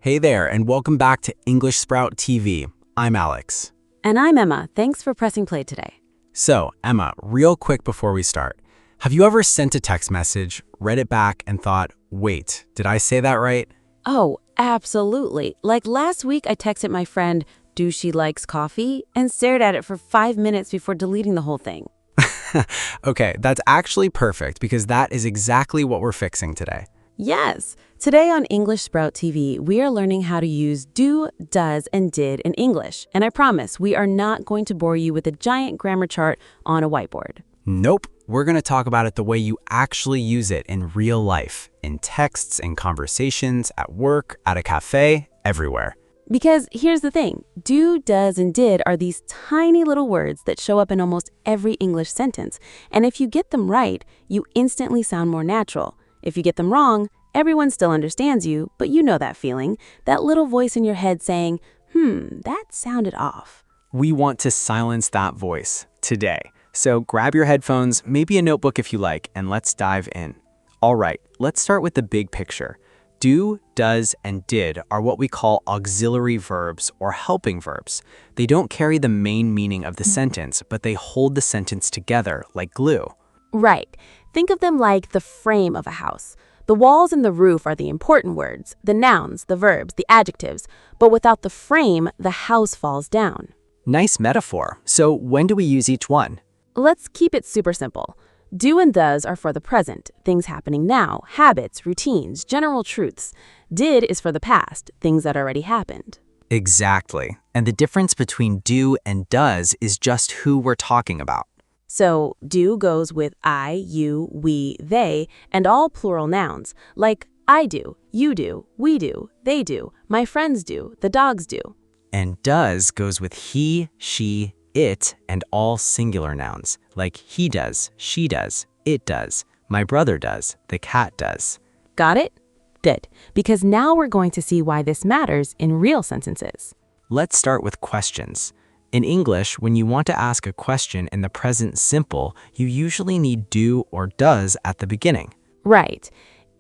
Hey there, and welcome back to English Sprout TV. I'm Alex. And I'm Emma. Thanks for pressing play today. So, Emma, real quick before we start, have you ever sent a text message, read it back, and thought, wait, did I say that right? Oh, absolutely. Like last week, I texted my friend, "Do she likes coffee?" and stared at it for 5 minutes before deleting the whole thing. Okay, that's actually perfect because that is exactly what we're fixing today. Yes. Today on English Sprout TV, we are learning how to use do, does, and did in English. And I promise, we are not going to bore you with a giant grammar chart on a whiteboard. Nope, we're going to talk about it the way you actually use it in real life, in texts, in conversations, at work, at a cafe, everywhere. Because here's the thing, do, does, and did are these tiny little words that show up in almost every English sentence. And if you get them right, you instantly sound more natural. If you get them wrong, everyone still understands you, but you know that feeling, that little voice in your head saying, that sounded off. We want to silence that voice today. So grab your headphones, maybe a notebook if you like, and let's dive in. All right, let's start with the big picture. Do, does, and did are what we call auxiliary verbs or helping verbs. They don't carry the main meaning of the sentence, but they hold the sentence together like glue. Right. Think of them like the frame of a house. The walls and the roof are the important words, the nouns, the verbs, the adjectives. But without the frame, the house falls down. Nice metaphor. So when do we use each one? Let's keep it super simple. Do and does are for the present, things happening now, habits, routines, general truths. Did is for the past, things that already happened. Exactly. And the difference between do and does is just who we're talking about. So do goes with I, you, we, they, and all plural nouns, like I do, you do, we do, they do, my friends do, the dogs do. And does goes with he, she, it, and all singular nouns, like he does, she does, it does, my brother does, the cat does. Got it? Good. Because now we're going to see why this matters in real sentences. Let's start with questions. In English, when you want to ask a question in the present simple, you usually need do or does at the beginning. Right.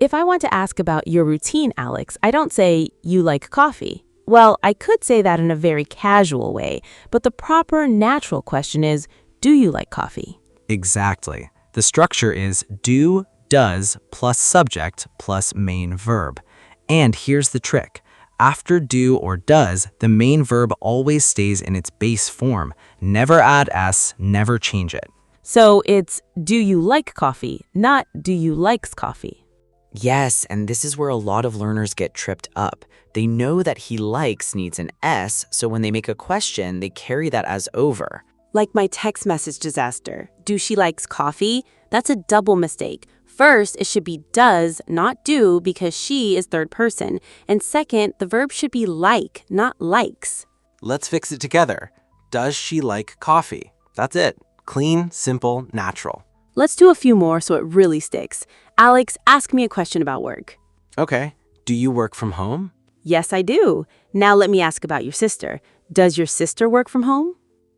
If I want to ask about your routine, Alex, I don't say, "You like coffee." Well, I could say that in a very casual way, but the proper natural question is, do you like coffee? Exactly. The structure is do, does, plus subject, plus main verb. And here's the trick. After do or does, the main verb always stays in its base form. Never add s, never change it. So it's, do you like coffee, not do you likes coffee. Yes, and this is where a lot of learners get tripped up. They know that he likes needs an S, so when they make a question, they carry that as over. Like my text message disaster. Do she likes coffee? That's a double mistake. First, it should be does, not do, because she is third person. And second, the verb should be like, not likes. Let's fix it together. Does she like coffee? That's it. Clean, simple, natural. Let's do a few more so it really sticks. Alex, ask me a question about work. Okay. Do you work from home? Yes, I do. Now let me ask about your sister. Does your sister work from home?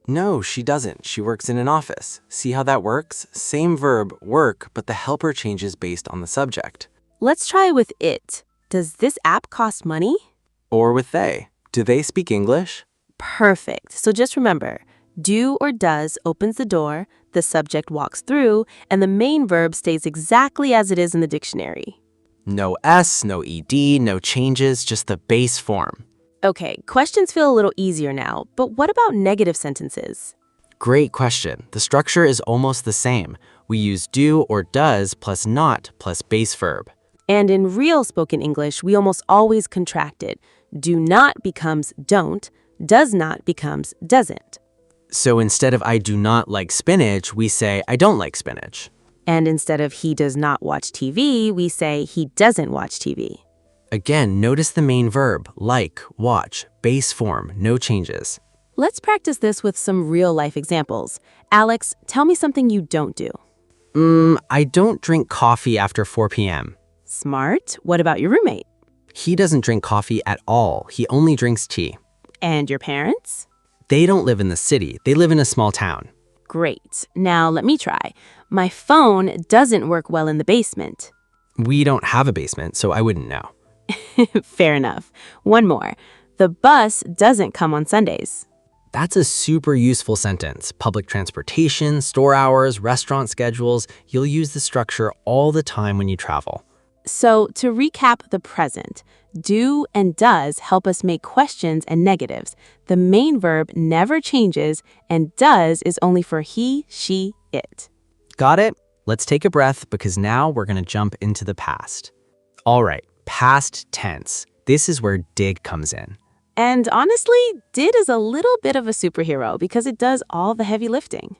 No, she doesn't. She works in an office. See how that works? Same verb, work, but the helper changes based on the subject. Let's try with it. Does this app cost money? Or with they. Do they speak English? Perfect. So just remember, do or does opens the door, the subject walks through, and the main verb stays exactly as it is in the dictionary. No S, no ED, no changes, just the base form. Okay, questions feel a little easier now, but what about negative sentences? Great question. The structure is almost the same. We use do or does plus not plus base verb. And in real spoken English, we almost always contract it. Do not becomes don't, does not becomes doesn't. So instead of I do not like spinach, we say I don't like spinach. And instead of he does not watch TV, we say he doesn't watch TV. Again, notice the main verb, like, watch, base form, no changes. Let's practice this with some real-life examples. Alex, tell me something you don't do. I don't drink coffee after 4 p.m. Smart. What about your roommate? He doesn't drink coffee at all. He only drinks tea. And your parents? They don't live in the city. They live in a small town. Great. Now let me try. My phone doesn't work well in the basement. We don't have a basement, so I wouldn't know. Fair enough. One more. The bus doesn't come on Sundays. That's a super useful sentence. Public transportation, store hours, restaurant schedules. You'll use the structure all the time when you travel. So, to recap the present, do and does help us make questions and negatives. The main verb never changes, and does is only for he, she, it. Got it? Let's take a breath because now we're going to jump into the past. All right, past tense. This is where did comes in. And honestly, did is a little bit of a superhero because it does all the heavy lifting.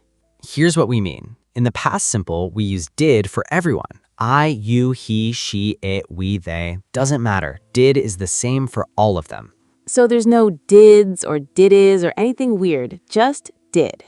Here's what we mean. In the past simple, we use did for everyone. I, you, he, she, it, we, they. Doesn't matter. Did is the same for all of them. So there's no dids or did-is or anything weird, just did.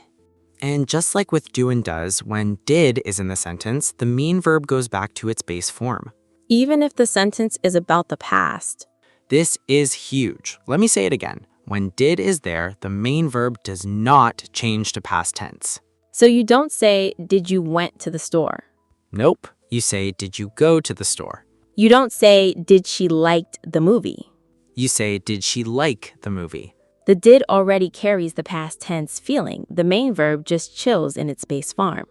And just like with do and does, when did is in the sentence, the main verb goes back to its base form. Even if the sentence is about the past. This is huge. Let me say it again. When did is there, the main verb does not change to past tense. So you don't say, did you went to the store? Nope. You say, did you go to the store? You don't say, did she liked the movie? You say, did she like the movie? The did already carries the past tense feeling. The main verb just chills in its base form.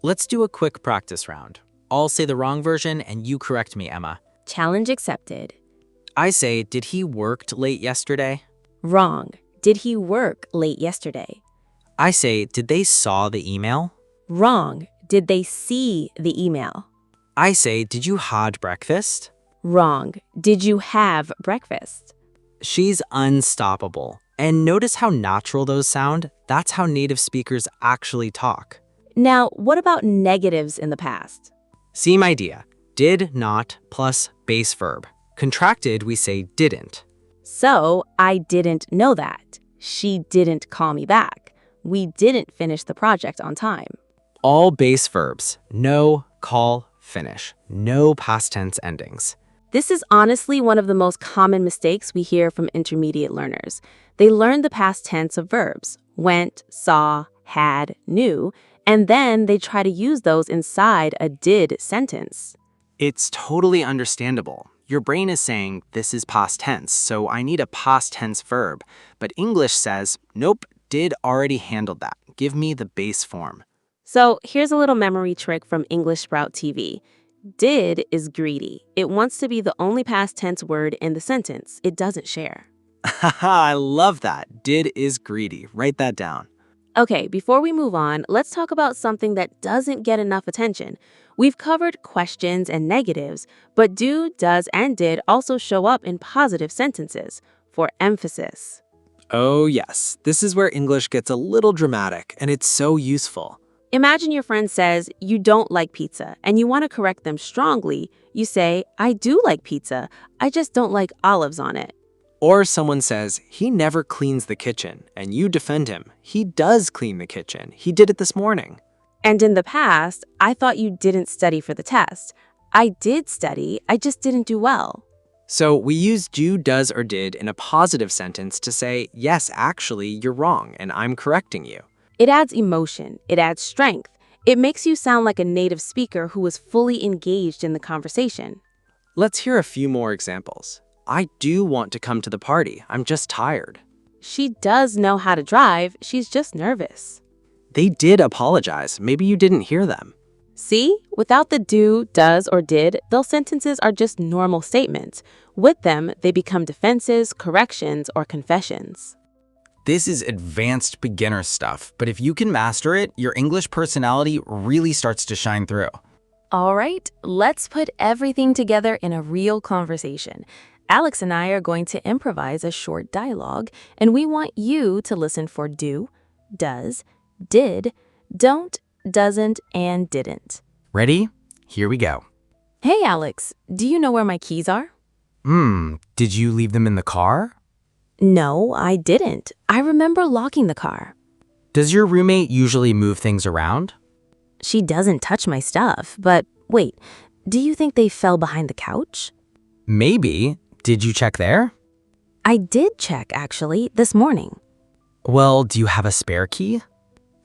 Let's do a quick practice round. I'll say the wrong version and you correct me, Emma. Challenge accepted. I say, did he worked late yesterday? Wrong. Did he work late yesterday? I say, did they saw the email? Wrong. Did they see the email? I say, did you had breakfast? Wrong. Did you have breakfast? She's unstoppable. And notice how natural those sound? That's how native speakers actually talk. Now, what about negatives in the past? Same idea. Did not plus base verb. Contracted, we say didn't. So, I didn't know that. She didn't call me back. We didn't finish the project on time. All base verbs. Know, call, finish. No past tense endings. This is honestly one of the most common mistakes we hear from intermediate learners. They learn the past tense of verbs, went, saw, had, knew, and then they try to use those inside a did sentence. It's totally understandable. Your brain is saying, this is past tense, so I need a past tense verb. But English says, nope, did already handled that. Give me the base form. So here's a little memory trick from English Sprout TV. Did is greedy. It wants to be the only past tense word in the sentence. It doesn't share. I love that. Did is greedy. Write that down. Okay, before we move on, let's talk about something that doesn't get enough attention. We've covered questions and negatives, but do, does, and did also show up in positive sentences for emphasis. Oh yes, this is where English gets a little dramatic, and it's so useful. Imagine your friend says you don't like pizza, and you want to correct them strongly. You say, I do like pizza, I just don't like olives on it. Or someone says, he never cleans the kitchen, and you defend him. He does clean the kitchen. He did it this morning. And in the past, I thought you didn't study for the test. I did study, I just didn't do well. So we use do, does, or did in a positive sentence to say, yes, actually, you're wrong, and I'm correcting you. It adds emotion, it adds strength. It makes you sound like a native speaker who is fully engaged in the conversation. Let's hear a few more examples. I do want to come to the party. I'm just tired. She does know how to drive, she's just nervous. They did apologize. Maybe you didn't hear them. See? Without the do, does, or did, those sentences are just normal statements. With them, they become defenses, corrections, or confessions. This is advanced beginner stuff, but if you can master it, your English personality really starts to shine through. All right, let's put everything together in a real conversation. Alex and I are going to improvise a short dialogue, and we want you to listen for do, does, did, don't, doesn't, and didn't. Ready? Here we go. Hey, Alex, do you know where my keys are? Did you leave them in the car? No, I didn't. I remember locking the car. Does your roommate usually move things around? She doesn't touch my stuff, but wait, do you think they fell behind the couch? Maybe. Did you check there? I did check, actually, this morning. Well, do you have a spare key?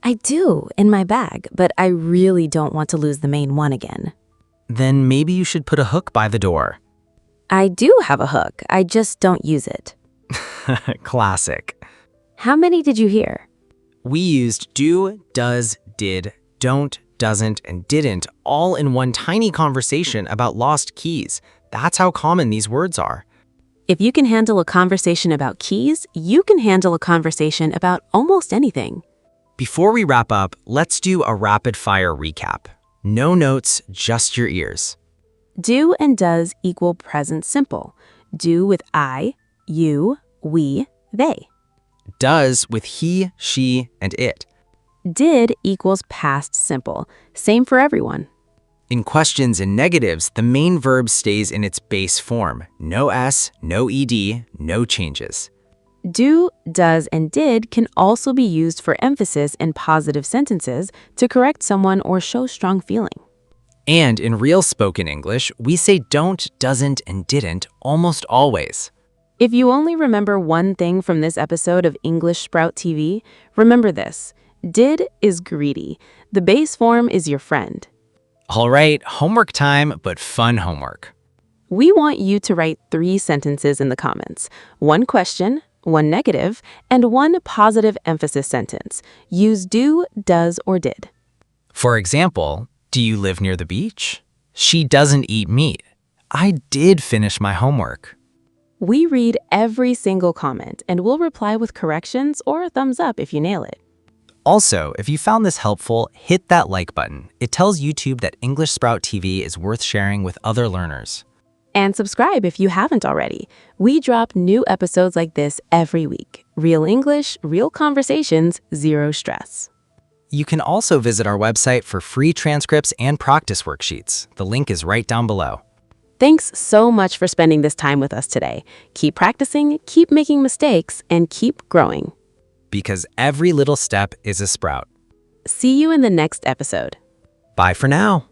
I do, in my bag, but I really don't want to lose the main one again. Then maybe you should put a hook by the door. I do have a hook, I just don't use it. Classic. How many did you hear? We used do, does, did, don't, doesn't, and didn't all in one tiny conversation about lost keys. That's how common these words are. If you can handle a conversation about keys, you can handle a conversation about almost anything. Before we wrap up, let's do a rapid-fire recap. No notes, just your ears. Do and does equal present simple. Do with I, you, we, they. Does with he, she, and it. Did equals past simple. Same for everyone. In questions and negatives, the main verb stays in its base form. No S, no ED, no changes. Do, does, and did can also be used for emphasis in positive sentences to correct someone or show strong feeling. And in real spoken English, we say don't, doesn't, and didn't almost always. If you only remember one thing from this episode of English Sprout TV, remember this. Did is greedy. The base form is your friend. All right, homework time, but fun homework. We want you to write 3 sentences in the comments. 1 question, 1 negative, and 1 positive emphasis sentence. Use do, does, or did. For example, do you live near the beach? She doesn't eat meat. I did finish my homework. We read every single comment and we'll reply with corrections or a thumbs up if you nail it. Also, if you found this helpful, hit that like button. It tells YouTube that English Sprout TV is worth sharing with other learners. And subscribe if you haven't already. We drop new episodes like this every week. Real English, real conversations, zero stress. You can also visit our website for free transcripts and practice worksheets. The link is right down below. Thanks so much for spending this time with us today. Keep practicing, keep making mistakes, and keep growing. Because every little step is a sprout. See you in the next episode. Bye for now.